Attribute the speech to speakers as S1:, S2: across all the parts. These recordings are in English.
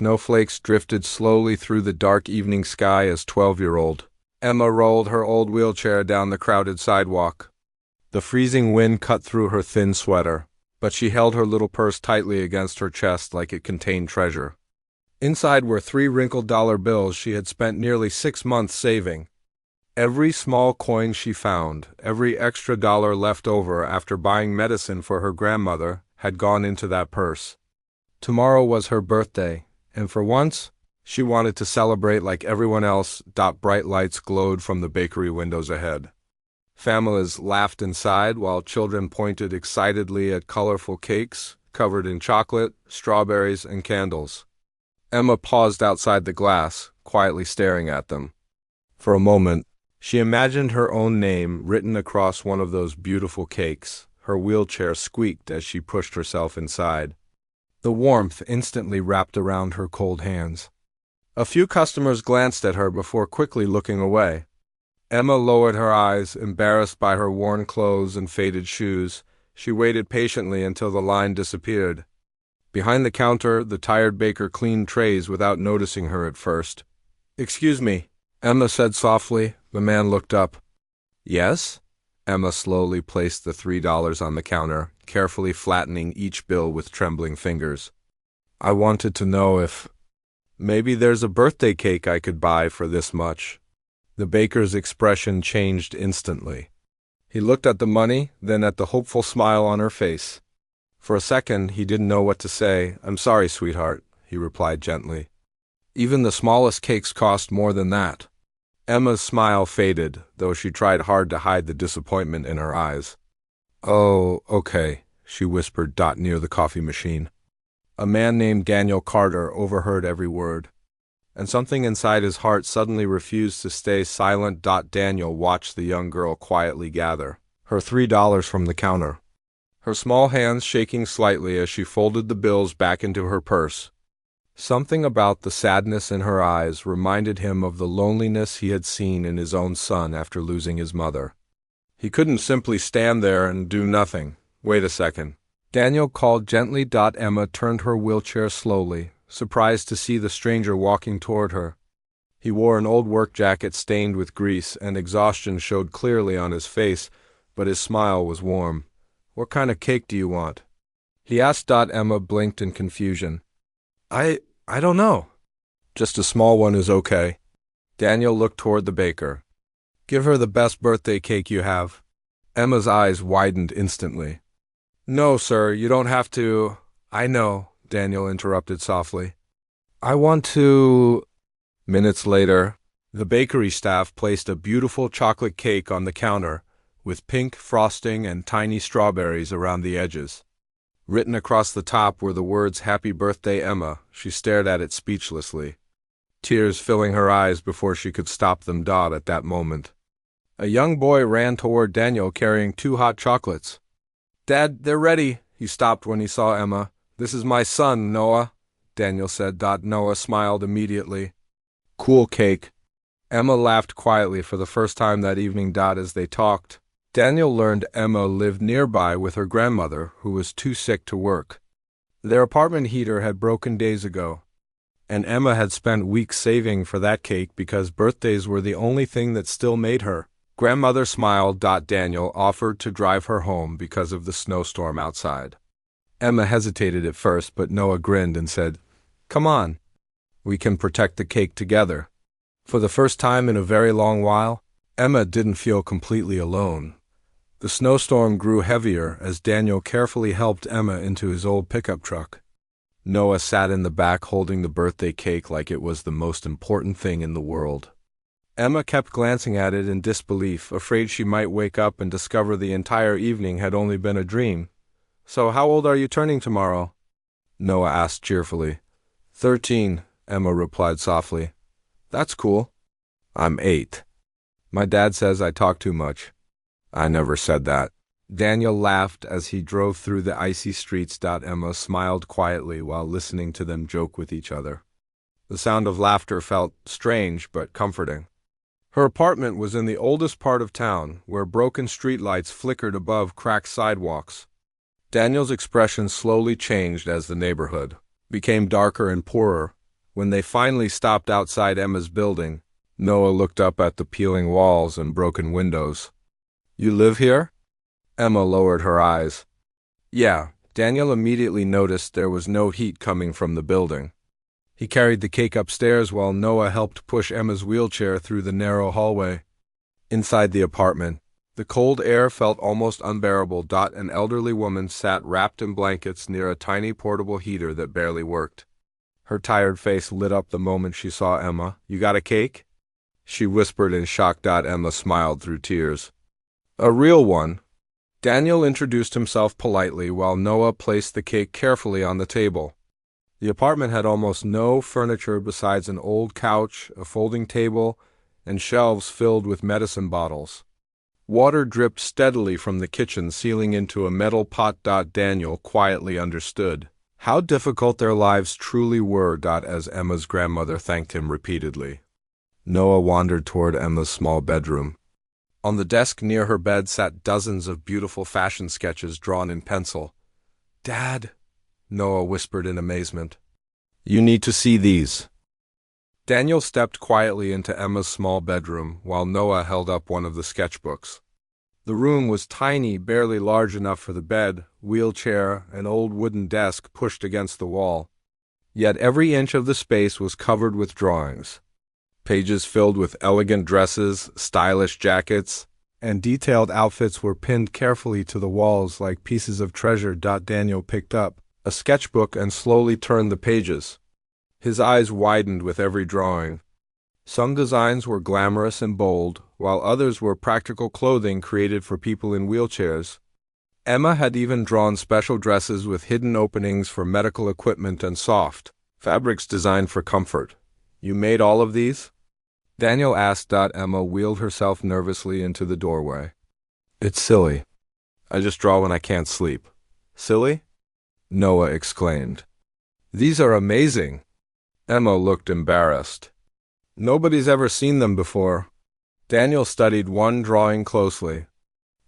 S1: snowflakes drifted slowly through the dark evening sky as 12-year-old Emma rolled her old wheelchair down the crowded sidewalk. The freezing wind cut through her thin sweater, but she held her little purse tightly against her chest like it contained treasure. Inside were 3 wrinkled dollar bills she had spent nearly 6 months saving. Every small coin she found, every extra dollar left over after buying medicine for her grandmother, had gone into that purse. Tomorrow was her birthday, and for once, she wanted to celebrate like everyone else. Bright lights glowed from the bakery windows ahead. Families laughed inside while children pointed excitedly at colorful cakes covered in chocolate, strawberries, and candles. Emma paused outside the glass, quietly staring at them. For a moment, she imagined her own name written across one of those beautiful cakes. Her wheelchair squeaked as she pushed herself inside. The warmth instantly wrapped around her cold hands. A few customers glanced at her before quickly looking away. Emma lowered her eyes, embarrassed by her worn clothes and faded shoes. She waited patiently until the line disappeared. Behind the counter, the tired baker cleaned trays without noticing her at first. "Excuse me," Emma said softly. The man looked up. "Yes?" Emma slowly placed the $3 on the counter, carefully flattening each bill with trembling fingers. "I wanted to know if maybe there's a birthday cake I could buy for this much." The baker's expression changed instantly. He looked at the money, then at the hopeful smile on her face. For a second, he didn't know what to say. "I'm sorry, sweetheart," he replied gently. "Even the smallest cakes cost more than that." Emma's smile faded, though she tried hard to hide the disappointment in her eyes. "Oh, okay," she whispered near the coffee machine. A man named Daniel Carter overheard every word, and something inside his heart suddenly refused to stay silent. Daniel watched the young girl quietly gather her $3 from the counter, her small hands shaking slightly as she folded the bills back into her purse. Something about the sadness in her eyes reminded him of the loneliness he had seen in his own son after losing his mother. He couldn't simply stand there and do nothing. "Wait a second." Daniel called gently. Emma turned her wheelchair slowly, surprised to see the stranger walking toward her. He wore an old work jacket stained with grease, and exhaustion showed clearly on his face, but his smile was warm. "What kind of cake do you want?" he asked. Emma blinked in confusion. I don't know. Just a small one is okay." Daniel looked toward the baker. "Give her the best birthday cake you have." Emma's eyes widened instantly. "No, sir, you don't have to." "I know," Daniel interrupted softly. "I want to—" Minutes later, the bakery staff placed a beautiful chocolate cake on the counter, with pink frosting and tiny strawberries around the edges. Written across the top were the words, "Happy Birthday, Emma." She stared at it speechlessly, tears filling her eyes before she could stop them. At that moment, a young boy ran toward Daniel carrying 2 hot chocolates. "Dad, they're ready." He stopped when he saw Emma. "This is my son, Noah," Daniel said. Noah smiled immediately. "Cool cake." Emma laughed quietly for the first time that evening. As they talked, Daniel learned Emma lived nearby with her grandmother, who was too sick to work. Their apartment heater had broken days ago, and Emma had spent weeks saving for that cake because birthdays were the only thing that still made her. Grandmother smiled. Daniel offered to drive her home because of the snowstorm outside. Emma hesitated at first, but Noah grinned and said, "Come on, we can protect the cake together." For the first time in a very long while, Emma didn't feel completely alone. The snowstorm grew heavier as Daniel carefully helped Emma into his old pickup truck. Noah sat in the back holding the birthday cake like it was the most important thing in the world. Emma kept glancing at it in disbelief, afraid she might wake up and discover the entire evening had only been a dream. "So how old are you turning tomorrow?" Noah asked cheerfully. 13, Emma replied softly. "That's cool." "I'm 8. My dad says I talk too much." "I never said that." Daniel laughed as he drove through the icy streets. Emma smiled quietly while listening to them joke with each other. The sound of laughter felt strange but comforting. Her apartment was in the oldest part of town, where broken streetlights flickered above cracked sidewalks. Daniel's expression slowly changed as the neighborhood became darker and poorer. When they finally stopped outside Emma's building, Noah looked up at the peeling walls and broken windows. "You live here?" Emma lowered her eyes. "Yeah." Daniel immediately noticed there was no heat coming from the building. He carried the cake upstairs while Noah helped push Emma's wheelchair through the narrow hallway. Inside the apartment, the cold air felt almost unbearable. An elderly woman sat wrapped in blankets near a tiny portable heater that barely worked. Her tired face lit up the moment she saw Emma. "You got a cake?" she whispered in shock. Emma smiled through tears. "A real one." Daniel introduced himself politely while Noah placed the cake carefully on the table. The apartment had almost no furniture besides an old couch, a folding table, and shelves filled with medicine bottles. Water dripped steadily from the kitchen ceiling into a metal pot. Daniel quietly understood how difficult their lives truly were. As Emma's grandmother thanked him repeatedly. Noah wandered toward Emma's small bedroom. On the desk near her bed sat dozens of beautiful fashion sketches drawn in pencil. "Dad," Noah whispered in amazement. "You need to see these." Daniel stepped quietly into Emma's small bedroom while Noah held up one of the sketchbooks. The room was tiny, barely large enough for the bed, wheelchair, and old wooden desk pushed against the wall. Yet every inch of the space was covered with drawings. Pages filled with elegant dresses, stylish jackets, and detailed outfits were pinned carefully to the walls like pieces of treasure. Daniel picked up a sketchbook and slowly turned the pages. His eyes widened with every drawing. Some designs were glamorous and bold, while others were practical clothing created for people in wheelchairs. Emma had even drawn special dresses with hidden openings for medical equipment and soft fabrics designed for comfort. "You made all of these?" Daniel asked. Emma wheeled herself nervously into the doorway. "It's silly. I just draw when I can't sleep." "Silly?" Noah exclaimed. "These are amazing." Emma looked embarrassed. "Nobody's ever seen them before." Daniel studied one drawing closely.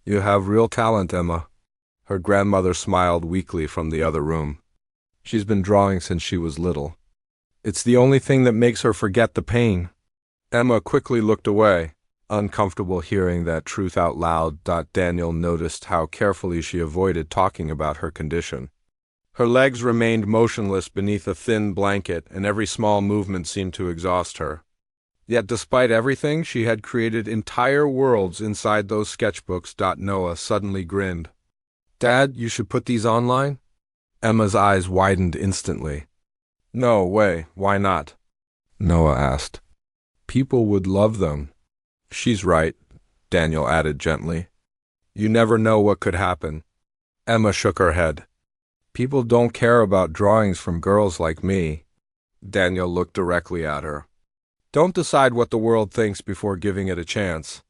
S1: "You have real talent, Emma." Her grandmother smiled weakly from the other room. "She's been drawing since she was little. It's the only thing that makes her forget the pain." Emma quickly looked away, uncomfortable hearing that truth out loud. Daniel noticed how carefully she avoided talking about her condition. Her legs remained motionless beneath a thin blanket, and every small movement seemed to exhaust her. Yet despite everything, she had created entire worlds inside those sketchbooks. Noah suddenly grinned. "Dad, you should put these online?" Emma's eyes widened instantly. "No way, why not?" Noah asked. "People would love them." "She's right," Daniel added gently. "You never know what could happen." Emma shook her head. "People don't care about drawings from girls like me." Daniel looked directly at her. "Don't decide what the world thinks before giving it a chance."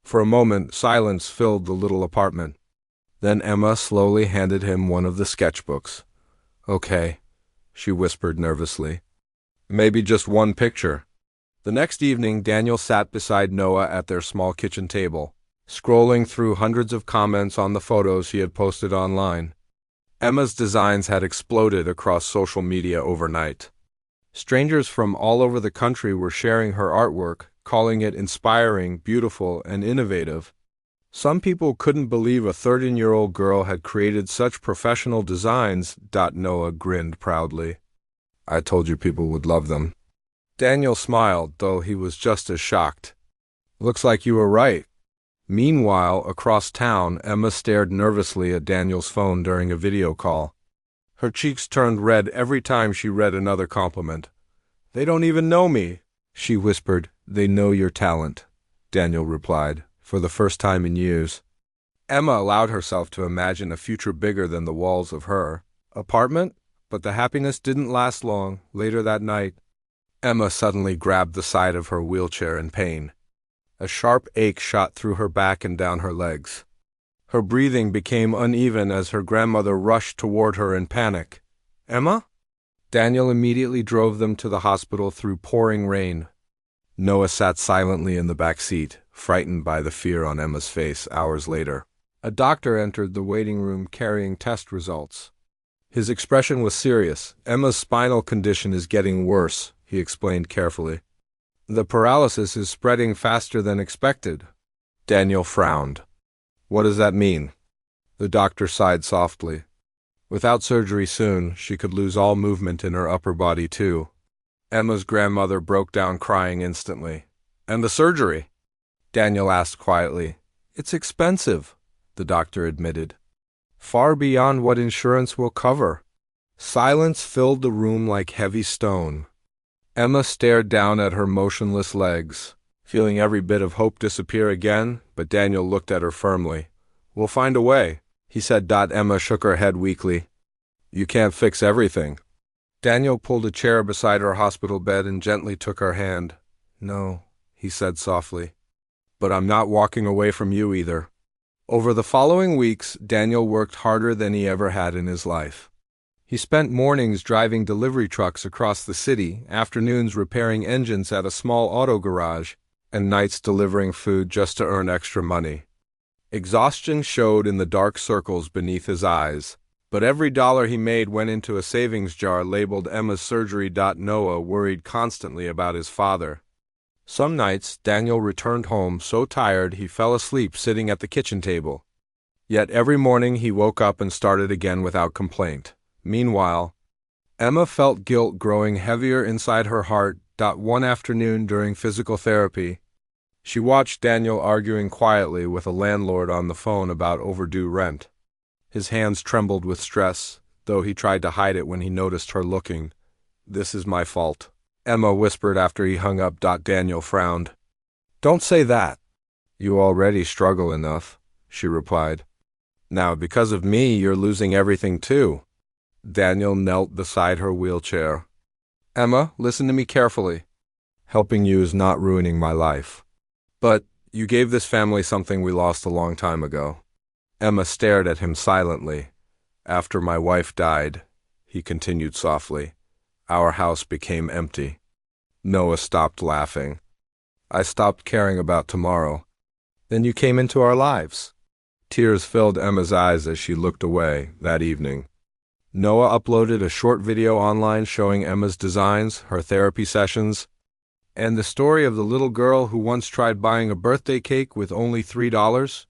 S1: For a moment, silence filled the little apartment. Then Emma slowly handed him one of the sketchbooks. "Okay," she whispered nervously. "Maybe just one picture." The next evening, Daniel sat beside Noah at their small kitchen table, scrolling through hundreds of comments on the photos he had posted online. Emma's designs had exploded across social media overnight. Strangers from all over the country were sharing her artwork, calling it inspiring, beautiful, and innovative. Some people couldn't believe a 13-year-old girl had created such professional designs. Noah grinned proudly. "I told you people would love them." Daniel smiled, though he was just as shocked. "Looks like you were right." Meanwhile, across town, Emma stared nervously at Daniel's phone during a video call. Her cheeks turned red every time she read another compliment. "They don't even know me," she whispered. "They know your talent," Daniel replied, for the first time in years. Emma allowed herself to imagine a future bigger than the walls of her apartment, but the happiness didn't last long. Later that night, Emma suddenly grabbed the side of her wheelchair in pain. A sharp ache shot through her back and down her legs. Her breathing became uneven as her grandmother rushed toward her in panic. "Emma?" Daniel immediately drove them to the hospital through pouring rain. Noah sat silently in the back seat, frightened by the fear on Emma's face. Hours later, a doctor entered the waiting room carrying test results. His expression was serious. Emma's spinal condition is getting worse, he explained carefully. The paralysis is spreading faster than expected. Daniel frowned. What does that mean? The doctor sighed softly. Without surgery soon, she could lose all movement in her upper body too. Emma's grandmother broke down crying instantly. And the surgery? Daniel asked quietly. It's expensive, the doctor admitted. Far beyond what insurance will cover. Silence filled the room like heavy stone. Emma stared down at her motionless legs, feeling every bit of hope disappear again, but Daniel looked at her firmly. We'll find a way, he said. Emma shook her head weakly. You can't fix everything. Daniel pulled a chair beside her hospital bed and gently took her hand. No, he said softly. But I'm not walking away from you either. Over the following weeks, Daniel worked harder than he ever had in his life. He spent mornings driving delivery trucks across the city, afternoons repairing engines at a small auto garage, and nights delivering food just to earn extra money. Exhaustion showed in the dark circles beneath his eyes, but every dollar he made went into a savings jar labeled Emma's surgery. Noah worried constantly about his father. Some nights, Daniel returned home so tired he fell asleep sitting at the kitchen table. Yet every morning he woke up and started again without complaint. Meanwhile, Emma felt guilt growing heavier inside her heart. One afternoon during physical therapy, she watched Daniel arguing quietly with a landlord on the phone about overdue rent. His hands trembled with stress, though he tried to hide it when he noticed her looking. This is my fault, Emma whispered after he hung up. Daniel frowned. Don't say that. You already struggle enough, she replied. Now, because of me, you're losing everything too. Daniel knelt beside her wheelchair. Emma, listen to me carefully. Helping you is not ruining my life. But you gave this family something we lost a long time ago. Emma stared at him silently. After my wife died, he continued softly, our house became empty. Noah stopped laughing. I stopped caring about tomorrow. Then you came into our lives. Tears filled Emma's eyes as she looked away that evening. Noah uploaded a short video online showing Emma's designs, her therapy sessions, and the story of the little girl who once tried buying a birthday cake with only $3.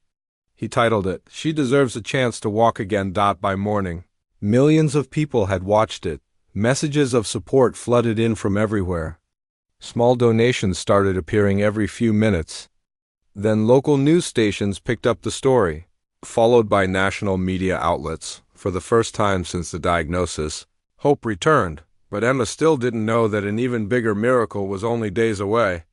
S1: He titled it, She Deserves a Chance to Walk Again. By morning, millions of people had watched it. Messages of support flooded in from everywhere. Small donations started appearing every few minutes. Then local news stations picked up the story, followed by national media outlets. For the first time since the diagnosis, hope returned, but Emma still didn't know that an even bigger miracle was only days away.